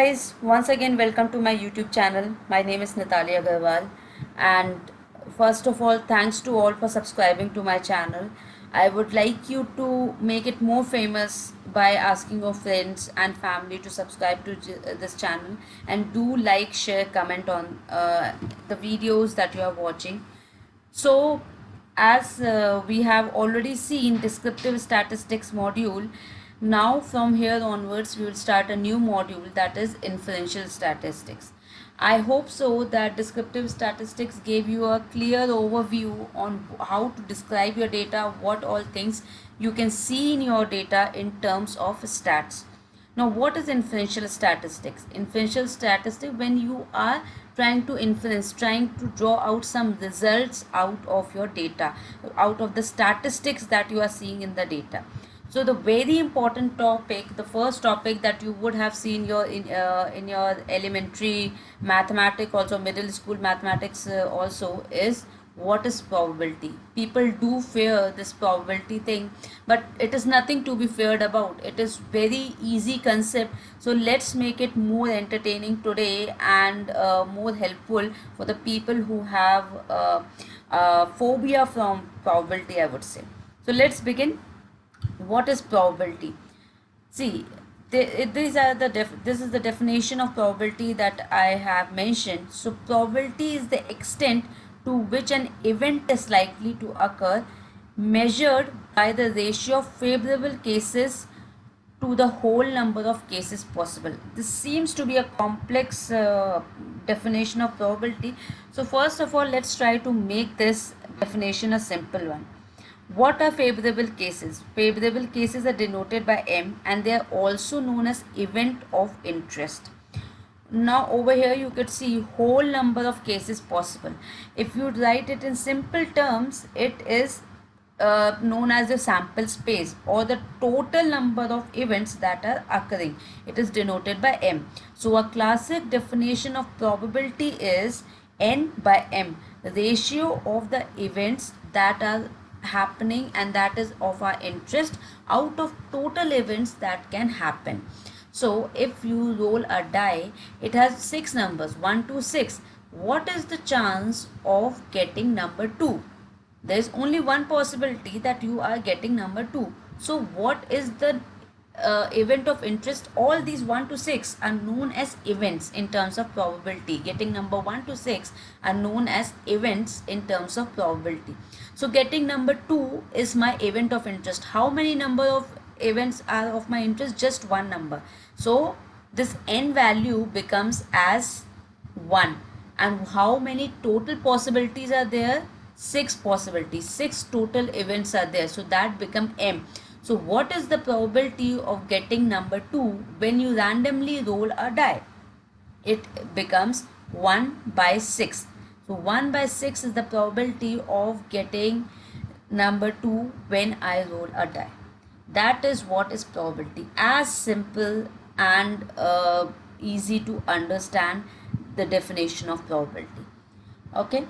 guys, once again welcome to my YouTube channel. My name is Nitali Agarwal, and first of all thanks to all for subscribing to my channel. I would like you to make it more famous by asking your friends and family to subscribe to this channel, and do like, share, comment on the videos that you are watching. So, as we have already seen descriptive statistics module, now from here onwards we will start a new module, that is inferential statistics. I hope so that descriptive statistics gave you a clear overview on how to describe your data, what all things you can see in your data in terms of stats. Now, what is inferential statistics? Inferential statistics, when you are trying to inference, trying to draw out some results out of your data, out of the statistics that you are seeing in the data. So the very important topic, the first topic that you would have seen in your elementary mathematics, also middle school mathematics, also is what is probability. People do fear this probability thing, but it is nothing to be feared about. It is very easy concept. So let's make it more entertaining today, and more helpful for the people who have phobia from probability, I would say. So let's begin. What is probability? See, these are this is the definition of probability that I have mentioned. So probability is the extent to which an event is likely to occur, measured by the ratio of favorable cases to the whole number of cases possible. This seems to be a complex definition of probability. So first of all, let's try to make this definition a simple one. What are favorable cases? Favorable cases are denoted by M, and they are also known as event of interest. Now over here you could see whole number of cases possible. If you write it in simple terms, it is known as the sample space, or the total number of events that are occurring. It is denoted by M. So a classic definition of probability is N by M, ratio of the events that are happening and that is of our interest out of total events that can happen. So if you roll a die, it has 6 numbers, 1 to 6. What is the chance of getting number 2? There is only one possibility that you are getting number 2. So what is the event of interest? All these 1 to 6 are known as events in terms of probability. Getting number 1 to 6 are known as events in terms of probability. So getting number 2 is my event of interest. How many number of events are of my interest? Just one number. So this n value becomes as 1. And how many total possibilities are there? 6 possibilities. 6 total events are there. So that become m. So what is the probability of getting number 2 when you randomly roll a die? It becomes 1 by 6. So 1 by 6 is the probability of getting number 2 when I roll a die. That is what is probability. As simple and easy to understand the definition of probability. Okay.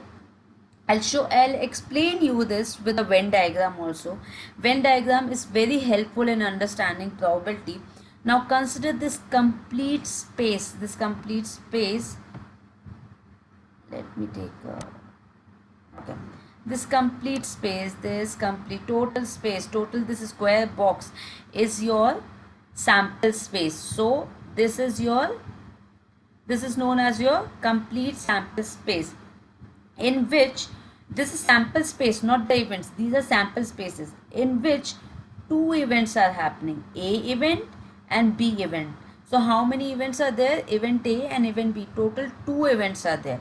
I'll explain you this with a Venn diagram also. Venn diagram is very helpful in understanding probability. Now consider this complete space. Let me take okay. This complete space, this complete total space, total this square box is your sample space. So this is known as your complete sample space, in which this is sample space, not the events. These are sample spaces in which two events are happening, A event and B event. So how many events are there? Event A and event B. Total 2 events are there.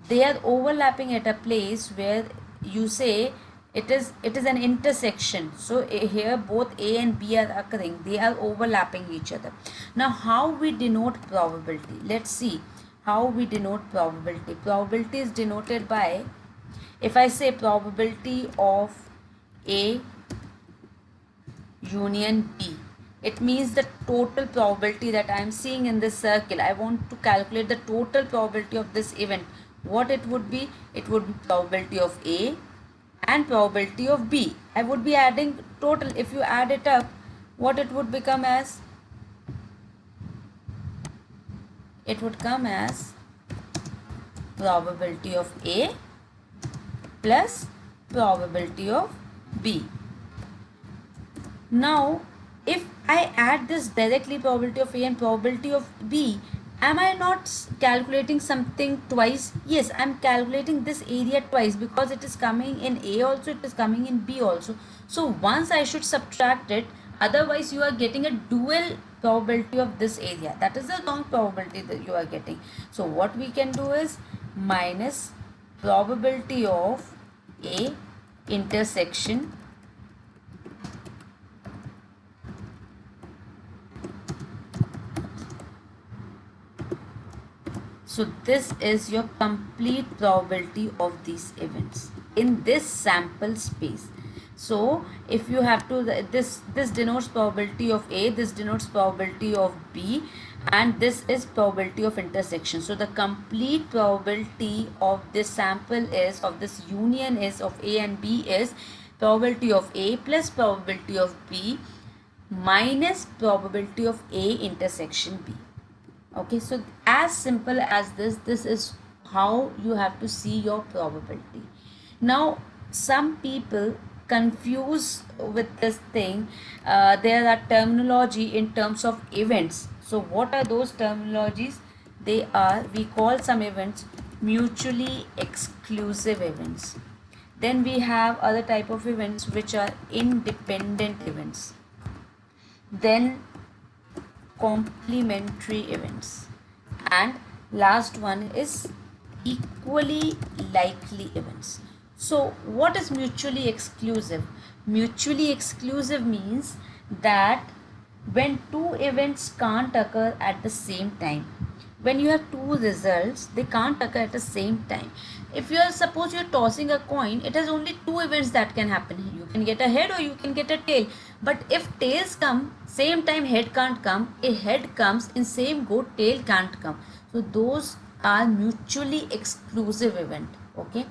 They are overlapping at a place where you say it is an intersection. So here both A and B are occurring. They are overlapping each other. Now how we denote probability? Let's see how we denote probability. Probability is denoted by, if I say probability of A union B, it means the total probability that I am seeing in this circle. I want to calculate the total probability of this event. What it would be? It would be probability of A and probability of B. I would be adding total. If you add it up, what it would become as? it would come as probability of A plus probability of B. Now, if I add this directly, probability of A and probability of B, am I not calculating something twice? Yes, I am calculating this area twice because it is coming in A also, it is coming in B also. So once I should subtract it, otherwise you are getting a dual probability of this area. That is the wrong probability that you are getting. So what we can do is minus probability of A intersection So this is your complete probability of these events in this sample space. So if you have to, this denotes probability of A, this denotes probability of B, and this is probability of intersection. So the complete probability of this sample is, of this union is, of A and B is probability of A plus probability of B minus probability of A intersection B. Okay, so as simple as this is how you have to see your probability. Now some people confuse with this thing. There are terminology in terms of events. So what are those terminologies? They are, we call some events mutually exclusive events. Then we have other type of events which are independent events. Then complementary events, and last one is equally likely events. So what is mutually exclusive? Mutually exclusive means that when two events can't occur at the same time, when you have two results, they can't occur at the same time. If you are, suppose you are tossing a coin, it has only two events that can happen. You can get a head or you can get a tail. But if tails come same time, head can't come. A head comes in same go, tail can't come. So those are mutually exclusive event. Okay.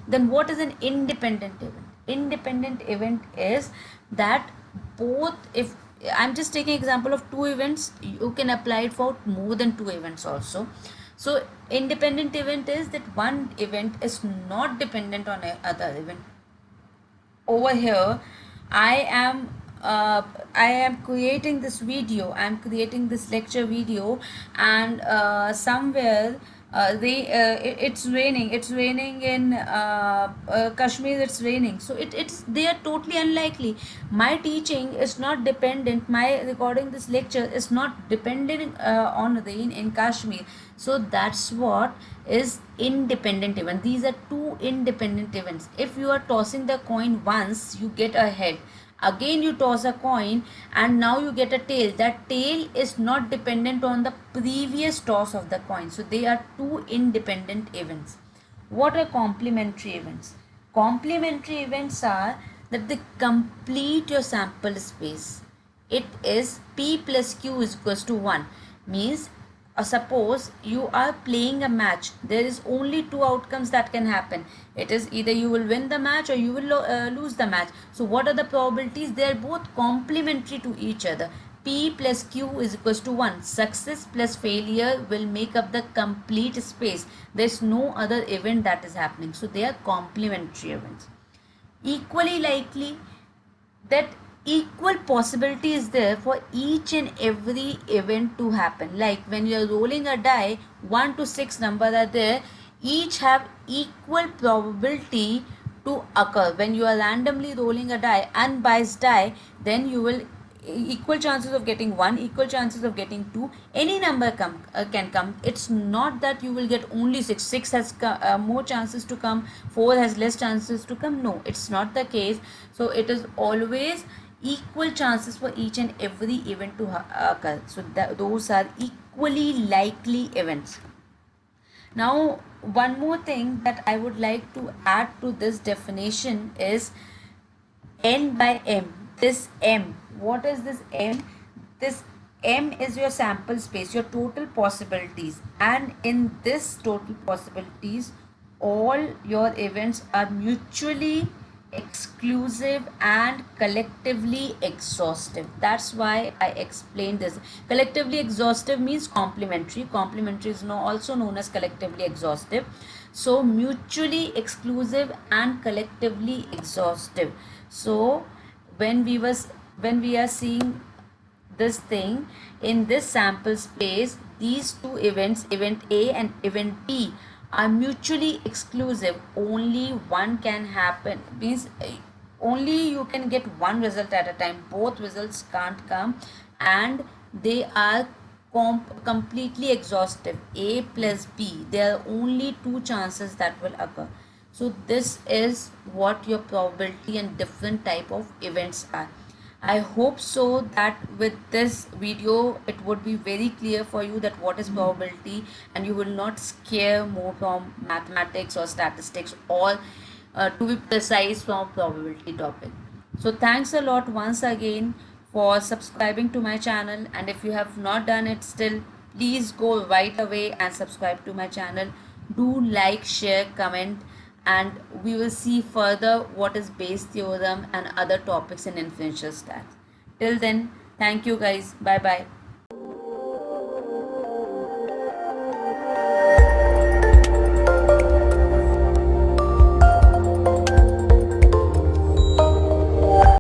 Then what is an independent event? Independent event is that both, if I'm just taking example of two events, you can apply it for more than two events also. So independent event is that one event is not dependent on other event. Over here I am creating this video, I am creating this lecture video, and somewhere it's raining in Kashmir, it's raining. So they are totally unlikely. My teaching is not dependent, my recording this lecture is not dependent on rain in Kashmir. So that's what is independent event. These are two independent events. If you are tossing the coin once, you get a head. Again you toss a coin and now you get a tail. That tail is not dependent on the previous toss of the coin. So they are two independent events. What are complementary events? Complementary events are that they complete your sample space. It is P plus Q is equals to 1. Means suppose you are playing a match, there is only two outcomes that can happen. It is either you will win the match or you will lose the match. So what are the probabilities? They are both complementary to each other. P plus Q is equals to 1. Success plus failure will make up the complete space. There is no other event that is happening. So they are complementary events. Equally likely, that equal possibility is there for each and every event to happen. Like when you are rolling a die, 1 to 6 numbers are there, each have equal probability to occur. When you are randomly rolling a die, unbiased die, then you will equal chances of getting 1, equal chances of getting 2, any number can come. It's not that you will get only 6. 6 has more chances to come, 4 has less chances to come. No, it's not the case. So it is always equal chances for each and every event to occur. So those are equally likely events. Now one more thing that I would like to add to this definition is n by m. This m, what is this m? This m is your sample space, your total possibilities, and in this total possibilities all your events are mutually exclusive and collectively exhaustive. That's why I explained this. Collectively exhaustive means complementary. Complementary is also known as collectively exhaustive. So mutually exclusive and collectively exhaustive. So when we was when we are seeing this thing in this sample space, these two events, event A and event B, are mutually exclusive. Only one can happen, means only you can get one result at a time. Both results can't come, and they are completely exhaustive. A plus B, there are only two chances that will occur. So this is what your probability and different type of events are. I hope so that with this video it would be very clear for you that what is probability, and you will not scare more from mathematics or statistics, or to be precise from probability topic. So thanks a lot once again for subscribing to my channel, and if you have not done it still, please go right away and subscribe to my channel. Do like, share, comment, and we will see further what is Bayes theorem and other topics in inferential stats. Till then, thank you guys. Bye bye.